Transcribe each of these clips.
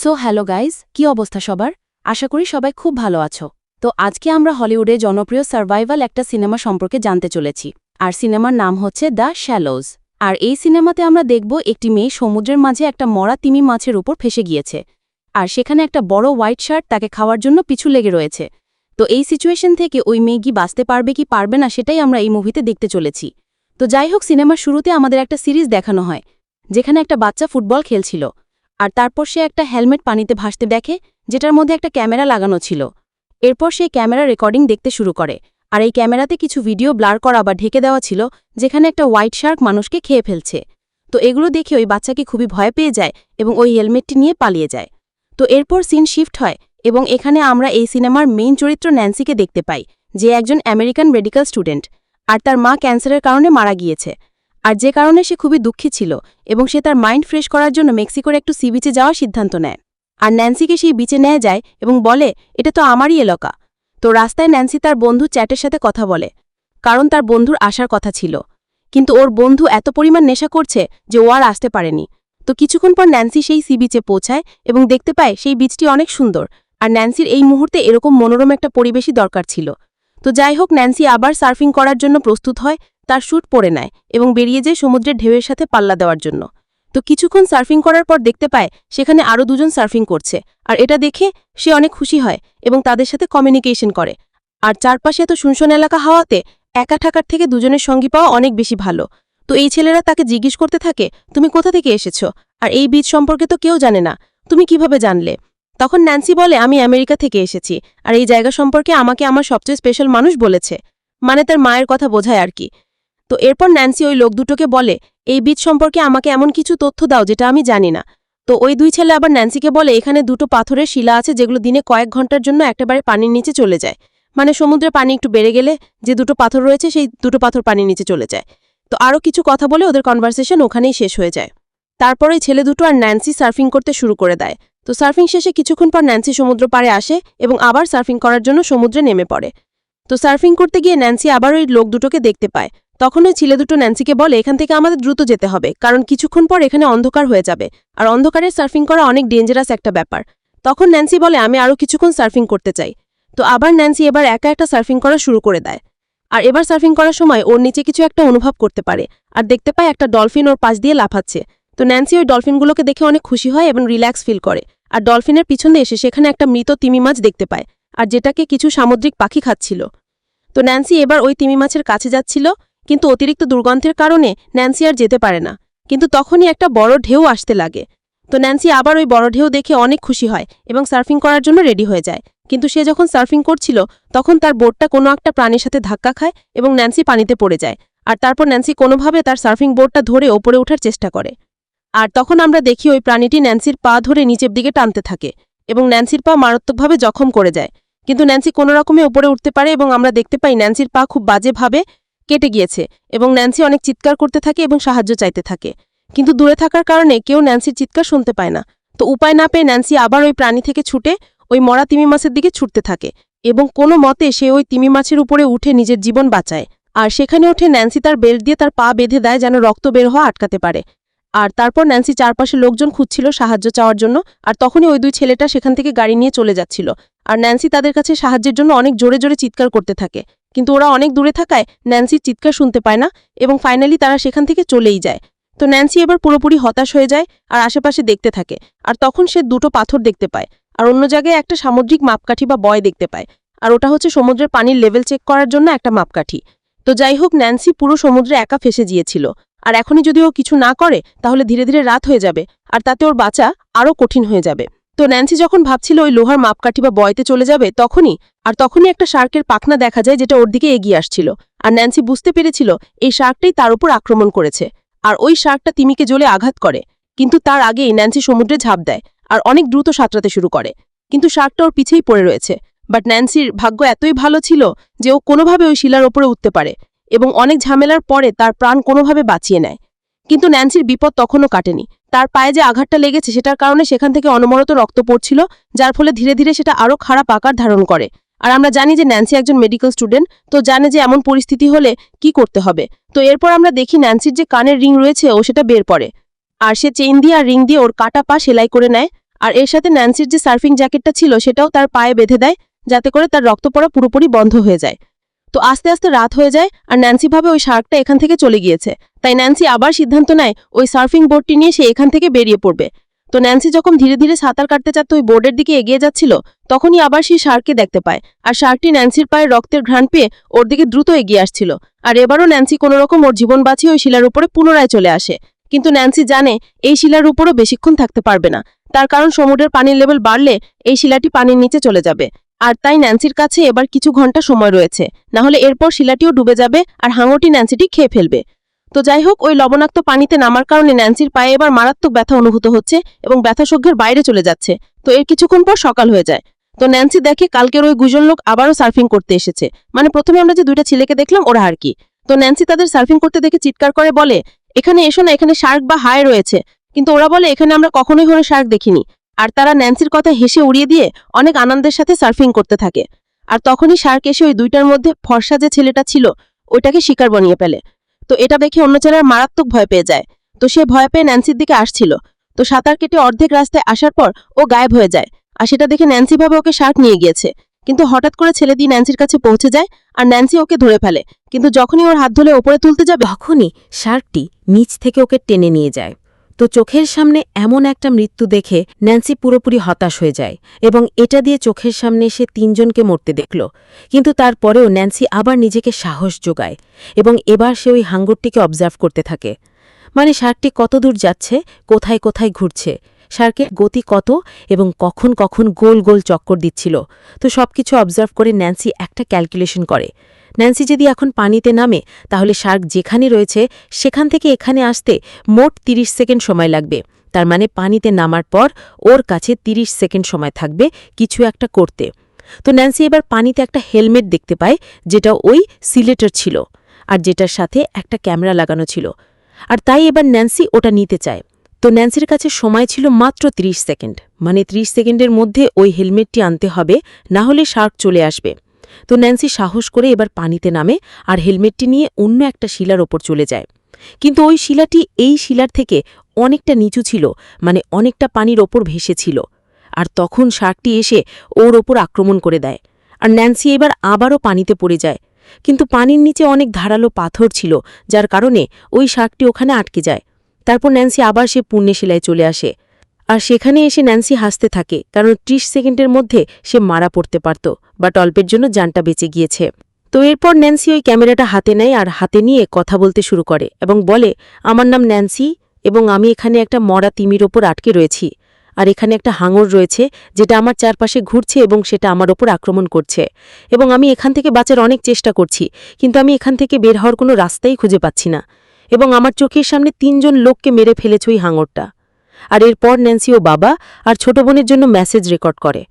So hello guys, কি অবস্থা সবার? আশা করি সবাই খুব ভালো আছো। তো আজকে আমরা হলিউডে জনপ্রিয় সার্ভাইভাল একটা সিনেমা সম্পর্কে জানতে চলেছি। আর সিনেমার নাম হচ্ছে দ্য শ্যালোজ। আর এই সিনেমাতে আমরা দেখব একটি মেয়ে সমুদ্রের মাঝে একটা মরা তিমি মাছের উপর ফেসে গিয়েছে। আর সেখানে একটা বড় হোয়াইট শার্ক তাকে খাওয়ার জন্য পিছু লেগে রয়েছে। তো এই সিচুয়েশন থেকে ওই মেয়ে কি বাঁচতে পারবে কি পারবে না সেটাই আমরা এই মুভিতে দেখতে চলেছি। তো যাই হোক, সিনেমার শুরুতে আমাদের একটা সিরিজ দেখানো হয় যেখানে একটা বাচ্চা ফুটবল খেলছিল। আর তারপর সে একটা হেলমেট পানিতে ভাসতে দেখে, যেটার মধ্যে একটা ক্যামেরা লাগানো ছিল। এরপর সে ক্যামেরা রেকর্ডিং দেখতে শুরু করে। আর এই ক্যামেরাতে কিছু ভিডিও ব্লার করা বা ঢেকে দেওয়া ছিল, যেখানে একটা হোয়াইট শার্ক মানুষকে খেয়ে ফেলছে। তো এগুলো দেখে ওই বাচ্চাকে খুবই ভয় পেয়ে যায় এবং ওই হেলমেটটি নিয়ে পালিয়ে যায়। তো এরপর সিন শিফট হয় এবং এখানে আমরা এই সিনেমার মেইন চরিত্র ন্যান্সিকে দেখতে পাই, যে একজন আমেরিকান মেডিকেল স্টুডেন্ট। আর তার মা ক্যান্সারের কারণে মারা গিয়েছে। আর যে কারণে সে খুবই দুঃখী ছিল এবং সে তার মাইন্ড ফ্রেশ করার জন্য মেক্সিকোর একটু সি বিচে যাওয়ার সিদ্ধান্ত নেয়। আর ন্যান্সিকে সেই বিচে নিয়ে যায় এবং বলে, এটা তো আমারই এলাকা। তো রাস্তায় ন্যান্সি তার বন্ধু চ্যাটের সাথে কথা বলে, কারণ তার বন্ধুর আসার কথা ছিল। কিন্তু ওর বন্ধু এত পরিমাণ নেশা করছে যে ও আর আসতে পারেনি। তো কিছুক্ষণ পর ন্যান্সি সেই সি বিচে পৌঁছায় এবং দেখতে পায় সেই বিচটি অনেক সুন্দর। আর ন্যান্সির এই মুহূর্তে এরকম মনোরম একটা পরিবেশই দরকার ছিল। তো যাই হোক, ন্যান্সি আবার সার্ফিং করার জন্য প্রস্তুত হয়, তার স্যুট পরে নেয় এবং বেরিয়ে যায় সমুদ্রের ঢেউয়ের সাথে পাল্লা দেওয়ার জন্য। তো কিছুক্ষণ সার্ফিং করার পর দেখতে পায় সেখানে আরও দুজন সার্ফিং করছে। আর এটা দেখে সে অনেক খুশি হয় এবং তাদের সাথে কমিউনিকেশন করে। আর চারপাশে এত শুনশন এলাকা হওয়াতে একা থাকার থেকে দুজনের সঙ্গী পাওয়া অনেক বেশি ভালো। তো এই ছেলেরা তাকে জিজ্ঞেস করতে থাকে, তুমি কোথা থেকে এসেছ? আর এই বীচ সম্পর্কে তো কেউ জানে না, তুমি কিভাবে জানলে? তখন ন্যান্সি বলে, আমি আমেরিকা থেকে এসেছি, আর এই জায়গা সম্পর্কে আমাকে আমার সবচেয়ে স্পেশাল মানুষ বলেছে। মানে তার মায়ের কথা বোঝায় আর কি। তো এরপর ন্যান্সি ওই লোক দুটোকে বলে, এই বীচ সম্পর্কে আমাকে এমন কিছু তথ্য দাও যেটা আমি জানি না। তো ওই দুই ছেলে আবার ন্যান্সিকে বলে, এখানে দুটো পাথরের শিলা আছে যেগুলো দিনে কয়েক ঘন্টার জন্য একেবারে পানির নিচে চলে যায়। মানে সমুদ্রের পানি একটু বেড়ে গেলে যে দুটো পাথর রয়েছে সেই দুটো পাথর পানির নিচে চলে যায়। তো আরও কিছু কথা বলে ওদের কনভারসেশন ওখানেই শেষ হয়ে যায়। তারপর ওই ছেলে দুটো আর ন্যান্সি সার্ফিং করতে শুরু করে দেয়। তো সার্ফিং শেষে কিছুক্ষণ পর ন্যান্সি সমুদ্র পাড়ে আসে এবং আবার সার্ফিং করার জন্য সমুদ্রে নেমে পড়ে। তো সার্ফিং করতে গিয়ে ন্যান্সি আবার ওই লোক দুটোকে দেখতে পায়। তখন ওই ছেলে দুটো ন্যান্সিকে বলে, এখান থেকে আমাদের দ্রুত যেতে হবে, কারণ কিছুক্ষণ পর এখানে অন্ধকার হয়ে যাবে, আর অন্ধকারে সার্ফিং করা অনেক ডেঞ্জারাস একটা ব্যাপার। তখন ন্যান্সি বলে, আমি আরও কিছুক্ষণ সার্ফিং করতে চাই। তো আবার ন্যান্সি এবার একা একটা সার্ফিং করা শুরু করে দেয়। আর এবার সার্ফিং করার সময় ওর নিচে কিছু একটা অনুভব করতে পারে, আর দেখতে পায় একটা ডলফিন ওর পাশ দিয়ে লাফাচ্ছে। তো ন্যান্সি ওই ডলফিনগুলোকে দেখে অনেক খুশি হয় এবং রিল্যাক্স ফিল করে। আর ডলফিনের পিছনে এসে সেখানে একটা মৃত তিমি মাছ দেখতে পায়, আর যেটাকে কিছু সামুদ্রিক পাখি খাচ্ছিল। তো ন্যান্সি এবার ওই তিমি মাছের কাছে যাচ্ছিল, কিন্তু অতিরিক্ত দুর্গন্ধের কারণে ন্যান্সি আর যেতে পারে না। কিন্তু তখনই একটা বড় ঢেউ আসতে লাগে। তো ন্যান্সি আবার ওই বড় ঢেউ দেখে অনেক খুশি হয় এবং সার্ফিং করার জন্য রেডি হয়ে যায়। কিন্তু সে যখন সার্ফিং করছিল তখন তার বোটটা কোনো একটা প্রাণীর সাথে ধাক্কা খায় এবং ন্যান্সি পানিতে পড়ে যায়। আর তারপর ন্যান্সি কোনোভাবে তার সার্ফিং বোটটা ধরে ওপরে ওঠার চেষ্টা করে। আর তখন আমরা দেখি ওই প্রাণীটি ন্যান্সির পা ধরে নিচের দিকে টানতে থাকে এবং ন্যান্সির পা মারাত্মকভাবে জখম করে যায়। কিন্তু ন্যান্সি কোনো রকমে ওপরে উঠতে পারে এবং আমরা দেখতে পাই ন্যান্সির পা খুব বাজেভাবে কেটে গিয়েছে এবং ন্যান্সি অনেক চিৎকার করতে থাকে এবং সাহায্য চাইতে থাকে। কিন্তু দূরে থাকার কারণে কেউ ন্যান্সির চিৎকার শুনতে পায় না। তো উপায় না পেয়ে ন্যান্সি আবার ওই প্রাণী থেকে ছুটে ওই মরা তিমি মাছের দিকে ছুটতে থাকে এবং কোনো মতে সে ওই তিমি মাছের উপরে উঠে নিজের জীবন বাঁচায়। আর সেখানে উঠে ন্যান্সি তার বেল্ট দিয়ে তার পা বেঁধে দেয় যেন রক্ত বের হওয়া আটকাতে পারে। আর তারপর ন্যান্সি চারপাশে লোকজন খুঁজছিল সাহায্য চাওয়ার জন্য। আর তখনই ওই দুই ছেলেটা সেখান থেকে গাড়ি নিয়ে চলে যাচ্ছিল। আর ন্যান্সি তাদের কাছে সাহায্যের জন্য অনেক জোরে জোরে চিৎকার করতে থাকে, কিন্তু ওরা অনেক দূরে থাকায় ন্যান্সির চিৎকার শুনতে পায় না এবং ফাইনালি তারা সেখান থেকে চলেই যায়। তো ন্যান্সি এবার পুরোপুরি হতাশ হয়ে যায় আর আশেপাশে দেখতে থাকে। আর তখন সে দুটো পাথর দেখতে পায়, আর অন্য জায়গায় একটা সামুদ্রিক মাপকাঠি বা বয় দেখতে পায়। আর ওটা হচ্ছে সমুদ্রের পানির লেভেল চেক করার জন্য একটা মাপকাঠি। তো যাই হোক, ন্যান্সি পুরো সমুদ্রে একা ফেসে গিয়েছিল। আর এখনই যদি ও কিছু না করে তাহলে ধীরে ধীরে রাত হয়ে যাবে, আর তাতে ওর বাঁচা আরও কঠিন হয়ে যাবে। তো ন্যান্সি যখন ভাবছিল ওই লোহার মাপকাঠি বা বয়তে চলে যাবে তখনই একটা শার্কের পাখনা দেখা যায় যেটা ওর দিকে এগিয়ে আসছিল। আর ন্যান্সি বুঝতে পেরেছিল এই শার্কটাই তার উপর আক্রমণ করেছে। আর ওই শার্কটা তিমিকে জ্বলে আঘাত করে, কিন্তু তার আগেই ন্যান্সি সমুদ্রে ঝাঁপ দেয় আর অনেক দ্রুত সাঁতরাতে শুরু করে। কিন্তু শার্কটা ওর পিছেই পড়ে রয়েছে। বাট ন্যান্সির ভাগ্য এতই ভালো ছিল যে ও কোনোভাবে ওই শিলার ওপরে উঠতে পারে এবং অনেক ঝামেলার পরে তার প্রাণ কোনোভাবে বাঁচিয়ে নেয়। কিন্তু ন্যান্সির বিপদ তখনও কাটেনি। তার পায়ে যে আঘাতটা লেগেছে সেটার কারণে সেখান থেকে অনবরত রক্ত পড়ছিল, যার ফলে ধীরে ধীরে সেটা আরও খারাপ আকার ধারণ করে। আর আমরা জানি যে ন্যান্সি একজন মেডিকেল স্টুডেন্ট, তো জানে যে এমন পরিস্থিতি হলে কি করতে হবে। তো এরপর আমরা দেখি ন্যান্সির যে কানের রিং রয়েছে ও সেটা বের করে, আর সে চেইন দিয়ে আর রিং দিয়ে ওর কাটা পা সেলাই করে নেয়। আর এর সাথে ন্যান্সির যে সার্ফিং জ্যাকেটটা ছিল সেটাও তার পায়ে বেঁধে দেয়, যাতে করে তার রক্ত পড়া পুরোপুরি বন্ধ হয়ে যায়। তো আস্তে আস্তে রাত হয়ে যায়, আর ন্যান্সি ভাবে ওই শার্কটা এখান থেকে চলে গিয়েছে। তাই ন্যান্সি আবার সিদ্ধান্ত নেয় ওই সার্ফিং বোর্ডটি নিয়ে সে এখান থেকে বেরিয়ে পড়বে। তো ন্যান্সি যখন ধীরে ধীরে সাঁতার কাটতে চাচ্ছে ওই বোর্ডের দিকে এগিয়ে যাচ্ছিল, তখনই আবার সেই শার্ককে দেখতে পায়। আর শার্কটি ন্যান্সির পায়ে রক্তের ঘ্রাণ পেয়ে ওর দিকে দ্রুত এগিয়ে আসছিল। আর এবারও ন্যান্সি কোনোরকম ওর জীবন বাঁচিয়ে ওই শিলার উপরে পুনরায় চলে আসে। কিন্তু ন্যান্সি জানে এই শিলার উপরও বেশিক্ষণ থাকতে পারবে না, তার কারণ সমুদ্রের পানির লেভেল বাড়লে এই শিলাটি পানির নিচে চলে যাবে। আর তাই ন্যান্সির কাছে এবার কিছু ঘন্টা সময় রয়েছে, না হলে এরপর শিলাটিও ডুবে যাবে আর হাঙরটি ন্যান্সিটি খেয়ে ফেলবে। তো যাই হোক, ওই লবণাক্ত পানিতে নামার কারণে ন্যান্সির পায়ে এবার মারাত্মক ব্যথা অনুভূত হচ্ছে এবং ব্যথা সহ্যের বাইরে চলে যাচ্ছে। তো এর কিছুক্ষণ পর সকাল হয়ে যায়। তো ন্যান্সি দেখে কালকের ওই 2 জন লোক আবারও সার্ফিং করতে এসেছে, মানে প্রথমে আমরা যে 2টা ছেলেকে দেখলাম ওরা আর কি। তো ন্যান্সি তাদের সার্ফিং করতে দেখে চিৎকার করে বলে, এখানে এসো না, এখানে শার্ক বা হায় রয়েছে। কিন্তু ওরা বলে এখানে আমরা কখনোই কোনো শার্ক দেখিনি। আর তারা ন্যান্সির কথা হেসে উড়িয়ে দিয়ে অনেক আনন্দের সাথে সার্ফিং করতে থাকে। আর তখনই শার্ক এসে ওই 2টার মধ্যে ফর্সা যে ছেলেটা ছিল ওইটাকে শিকার বানিয়ে ফেলে। তো এটা দেখে অন্য ছেলেরা মারাত্মক ভয় পেয়ে যায়। তো সে ভয় পেয়ে ন্যান্সির দিকে আসছিল। তো সাঁতার কেটে অর্ধেক রাস্তায় আসার পর ও গায়েব হয়ে যায়। আর সেটা দেখে ন্যান্সি ভাবে ওকে শার্ক নিয়ে গিয়েছে। কিন্তু হঠাৎ করে ছেলেটি ন্যান্সির কাছে পৌঁছে যায় আর ন্যান্সি ওকে ধরে ফেলে। কিন্তু যখনই ওর হাত ধরে ওপরে তুলতে যাবে তখনই শার্কটি নিচ থেকে ওকে টেনে নিয়ে যায়। তো চোখের সামনে এমন একটা মৃত্যু দেখে ন্যান্সি পুরোপুরি হতাশ হয়ে যায় এবং এটা দিয়ে চোখের সামনে সে 3 জনকে মরতে দেখল। কিন্তু তারপরেও ন্যান্সি আবার নিজেকে সাহস যোগায় এবং এবার সে ওই হাঙ্গরটিকে অবজার্ভ করতে থাকে। মানে শার্কটি কত দূর যাচ্ছে, কোথায় কোথায় ঘুরছে, শার্কের গতি কত এবং কখন কখন গোল গোল চক্কর দিচ্ছিল। তো সবকিছু অবজার্ভ করে ন্যান্সি একটা ক্যালকুলেশন করে। ন্যান্সি যদি এখন পানিতে নামে তাহলে শার্ক যেখানে রয়েছে সেখান থেকে এখানে আসতে মোট 30 সেকেন্ড সময় লাগবে। তার মানে পানিতে নামার পর ওর কাছে 30 সেকেন্ড সময় থাকবে কিছু একটা করতে। তো ন্যান্সি এবার পানিতে একটা হেলমেট দেখতে পায়, যেটা ওই সিলেটের ছিল আর যেটার সাথে একটা ক্যামেরা লাগানো ছিল। আর তাই এবার ন্যান্সি ওটা নিতে চায়। তো ন্যান্সির কাছে সময় ছিল মাত্র 30 সেকেন্ড, মানে 30 সেকেন্ডের মধ্যে ওই হেলমেটটি আনতে হবে, না হলে শার্ক চলে আসবে। তো ন্যান্সি সাহস করে এবার পানিতে নামে আর হেলমেটটি নিয়ে অন্য একটা শিলার ওপর চলে যায়। কিন্তু ওই শিলাটি এই শিলার থেকে অনেকটা নিচু ছিল, মানে অনেকটা পানির ওপর ভেসেছিল। আর তখন শার্কটি এসে ওর ওপর আক্রমণ করে দেয় আর ন্যান্সি এবার আবারও পানিতে পড়ে যায়। কিন্তু পানির নিচে অনেক ধারালো পাথর ছিল, যার কারণে ওই শার্কটি ওখানে আটকে যায়। তারপর ন্যান্সি আবার সে পুণ্যশিলায় চলে আসে। আর সেখানে এসে ন্যান্সি হাসতে থাকে, কারণ 30 সেকেন্ডের মধ্যে সে মারা পড়তে পারত, বাট অল্পের জন্য জানটা বেঁচে গিয়েছে। তো এরপর ন্যান্সি ওই ক্যামেরাটা হাতে নেয় আর হাতে নিয়ে কথা বলতে শুরু করে এবং বলে, আমার নাম ন্যান্সি এবং আমি এখানে একটা মরা তিমির ওপর আটকে রয়েছি। আর এখানে একটা হাঙর রয়েছে যেটা আমার চারপাশে ঘুরছে এবং সেটা আমার ওপর আক্রমণ করছে এবং আমি এখান থেকে বাঁচার অনেক চেষ্টা করছি, কিন্তু আমি এখান থেকে বের হওয়ার কোনো রাস্তাই খুঁজে পাচ্ছি না এবং আমার চোখের সামনে 3 জন লোককে মেরে ফেলেছে ওই হাঙরটা। আর এরপর ন্যান্সি ও বাবা আর ছোট বোনের জন্য মেসেজ রেকর্ড করে,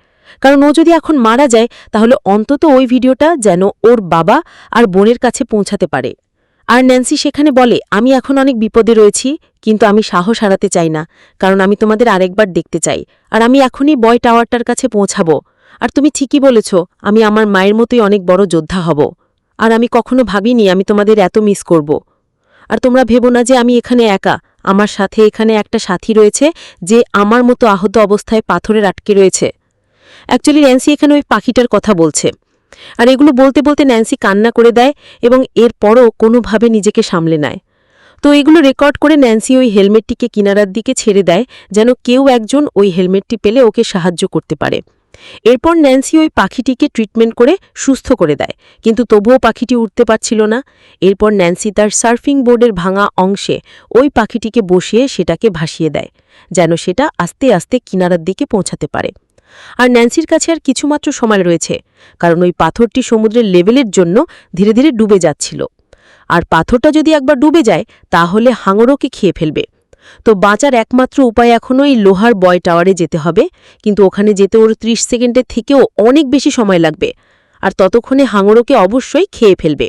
কারণ ও যদি এখন মারা যায় তাহলে অন্তত ওই ভিডিওটা যেন ওর বাবা আর বোনের কাছে পৌঁছাতে পারে। আর ন্যান্সি সেখানে বলে, আমি এখন অনেক বিপদে রয়েছি, কিন্তু আমি সাহস হারাতে চাই না, কারণ আমি তোমাদের আরেকবার দেখতে চাই আর আমি এখনই বয় টাওয়ারটার কাছে পৌঁছাবো। আর তুমি ঠিকই বলেছ, আমি আমার মায়ের মতোই অনেক বড় যোদ্ধা হব। আর আমি কখনো ভাবিনি আমি তোমাদের এত মিস করব। আর তোমরা ভেবো না যে আমি এখানে একা, আমার সাথে এখানে একটা সাথী রয়েছে যে আমার মতো আহত অবস্থায় পাথরের আটকে রয়েছে। অ্যাকচুয়ালি ন্যান্সি এখানে ওই পাখিটার কথা বলছে। আর এগুলো বলতে বলতে ন্যান্সি কান্না করে দেয় এবং এরপরও কোনোভাবে নিজেকে সামলে নেয়। তো এগুলো রেকর্ড করে ন্যান্সি ওই হেলমেটটিকে কিনারার দিকে ছেড়ে দেয়, যেন কেউ একজন ওই হেলমেটটি পেলে ওকে সাহায্য করতে পারে। এরপর ন্যান্সি ওই পাখিটিকে ট্রিটমেন্ট করে সুস্থ করে দেয়, কিন্তু তবুও পাখিটি উঠতে পারছিল না। এরপর ন্যান্সি তার সার্ফিং বোর্ডের ভাঙা অংশে ওই পাখিটিকে বসিয়ে সেটাকে ভাসিয়ে দেয়, যেন সেটা আস্তে আস্তে কিনারার দিকে পৌঁছাতে পারে। আর ন্যান্সির কাছে আর কিছুমাত্র সময় রয়েছে, কারণ ওই পাথরটি সমুদ্রের লেভেলের জন্য ধীরে ধীরে ডুবে যাচ্ছিল। আর পাথরটা যদি একবার ডুবে যায় তাহলে হাঙরকে খেয়ে ফেলবে। তো বাঁচার একমাত্র উপায় এখনও এই লোহার বয় টাওয়ারে যেতে হবে, কিন্তু ওখানে যেতে ওর 30 সেকেন্ডের থেকেও অনেক বেশি সময় লাগবে, আর ততক্ষণে হাঙরকে অবশ্যই খেয়ে ফেলবে।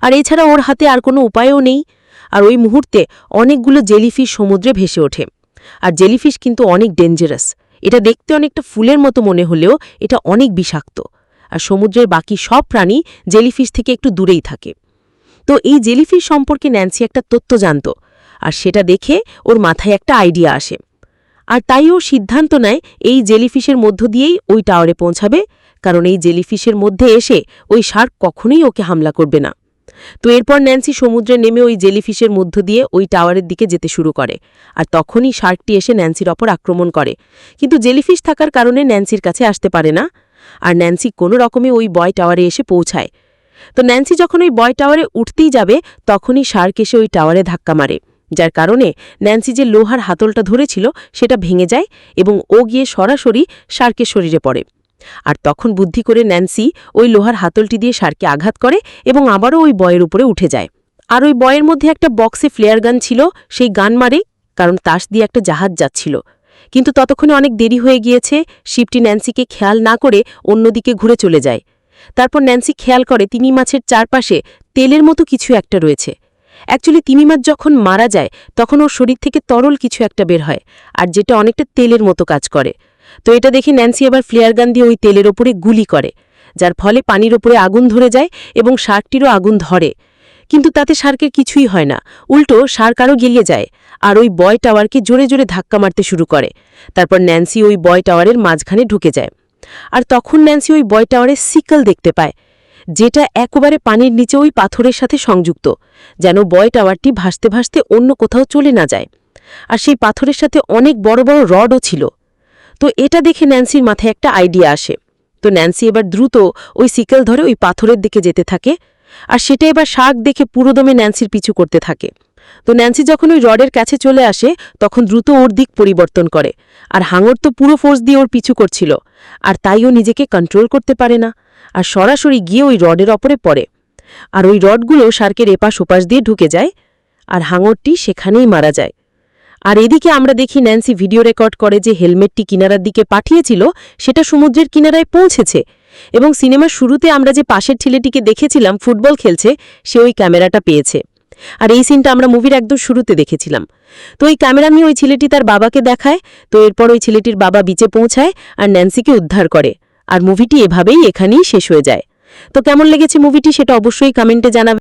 আর এছাড়া ওর হাতে আর কোনো উপায়ও নেই। আর ওই মুহূর্তে অনেকগুলো জেলিফিশ সমুদ্রে ভেসে ওঠে। আর জেলিফিশ কিন্তু অনেক ডেঞ্জারাস। এটা দেখতে অনেকটা ফুলের মতো মনে হলেও এটা অনেক বিষাক্ত। আর সমুদ্রের বাকি সব প্রাণী জেলিফিশ থেকে একটু দূরেই থাকে। তো এই জেলিফিশ সম্পর্কে ন্যান্সি একটা তথ্য জানত, আর সেটা দেখে ওর মাথায় একটা আইডিয়া আসে। আর তাই ও সিদ্ধান্ত নেয় এই জেলিফিশের মধ্য দিয়েই ওই টাওয়ারে পৌঁছাবে, কারণ এই জেলিফিশের মধ্যে এসে ওই শার্ক কখনোই ওকে হামলা করবে না। তো এরপর ন্যান্সি সমুদ্রে নেমে ওই জেলিফিশের মধ্য দিয়ে ওই টাওয়ারের দিকে যেতে শুরু করে, আর তখনই শার্কটি এসে ন্যান্সির ওপর আক্রমণ করে। কিন্তু জেলিফিশ থাকার কারণে ন্যান্সির কাছে আসতে পারে না, আর ন্যান্সি কোনো রকমে ওই বয় টাওয়ারে এসে পৌঁছায়। তো ন্যান্সি যখন ওই বয় টাওয়ারে উঠতেই যাবে, তখনই শার্ক এসে ওই টাওয়ারে ধাক্কা মারে, যার কারণে ন্যান্সি যে লোহার হাতলটা ধরেছিল সেটা ভেঙে যায় এবং ও গিয়ে সরাসরি শার্কের শরীরে পড়ে। আর তখন বুদ্ধি করে ন্যান্সি ওই লোহার হাতলটি দিয়ে শার্ককে আঘাত করে এবং আবারও ওই বয়ের উপরে উঠে যায়। আর ওই বয়ের মধ্যে একটা বক্সে ফ্লেয়ার গান ছিল, সেই গান মারে, কারণ তাস দিয়ে একটা জাহাজ যাচ্ছিল। কিন্তু ততক্ষণে অনেক দেরি হয়ে গিয়েছে, শিপটি ন্যান্সিকে খেয়াল না করে অন্যদিকে ঘুরে চলে যায়। তারপর ন্যান্সি খেয়াল করে তিমি মাছের চারপাশে তেলের মতো কিছু একটা রয়েছে। অ্যাকচুয়ালি তিমি মাছ যখন মারা যায় তখন ওর শরীর থেকে তরল কিছু একটা বের হয়, আর যেটা অনেকটা তেলের মতো কাজ করে। তো এটা দেখে ন্যান্সি আবার ফ্লেয়ার গান দিয়ে ওই তেলের ওপরে গুলি করে, যার ফলে পানির ওপরে আগুন ধরে যায় এবং শার্কটিরও আগুন ধরে। কিন্তু তাতে শার্কের কিছুই হয় না, উল্টো শার্ক আরও গেলিয়ে যায় আর ওই বয় টাওয়ারকে জোরে জোরে ধাক্কা মারতে শুরু করে। তারপর ন্যান্সি ওই বয় টাওয়ারের মাঝখানে ঢুকে যায়। আর তখন ন্যান্সি ওই বয় টাওয়ারের সিকল দেখতে পায়, যেটা একেবারে পানির নিচে ওই পাথরের সাথে সংযুক্ত, যেন বয় টাওয়ারটি ভাসতে ভাসতে অন্য কোথাও চলে না যায়। আর সেই পাথরের সাথে অনেক বড় বড় রডও ছিল। তো এটা দেখে ন্যান্সির মাথায় একটা আইডিয়া আসে। তো ন্যান্সি এবার দ্রুত ওই সিকল ধরে ওই পাথরের দিকে যেতে থাকে, আর সেটা এবার শার্ক দেখে পুরোদমে ন্যান্সির পিছু করতে থাকে। তো ন্যান্সি যখন ওই রডের কাছে চলে আসে তখন দ্রুত ওর দিক পরিবর্তন করে, আর হাঙর তো পুরো ফোর্স দিয়ে ওর পিছু করছিল, আর তাই ও নিজেকে কন্ট্রোল করতে পারে না, আর সরাসরি গিয়ে ওই রডের ওপরে পড়ে। আর ওই রডগুলো শার্কের এপাশ ওপাশ দিয়ে ঢুকে যায়, আর হাঙরটি সেখানেই মারা যায়। আর এদিকে আমরা দেখি ন্যান্সি ভিডিও রেকর্ড করে যে হেলমেটটি কিনারার দিকে পাঠিয়েছিল সেটা সমুদ্রের কিনারায় পৌঁছেছে, এবং সিনেমার শুরুতে আমরা যে পাশের ছেলেটিকে দেখেছিলাম ফুটবল খেলছে, সে ওই ক্যামেরাটা পেয়েছে। আর এই সিনটা আমরা মুভির একদম শুরুতে দেখেছিলাম। তো ওই ক্যামেরা নিয়ে ওই ছেলেটি তার বাবাকে দেখায়। তো এরপর ওই ছেলেটির বাবা বিচে পৌঁছায় আর ন্যান্সিকে উদ্ধার করে। আর মুভিটি এভাবেই এখানেই শেষ হয়ে যায়। তো কেমন লেগেছে মুভিটি সেটা অবশ্যই কমেন্টে জানাবে।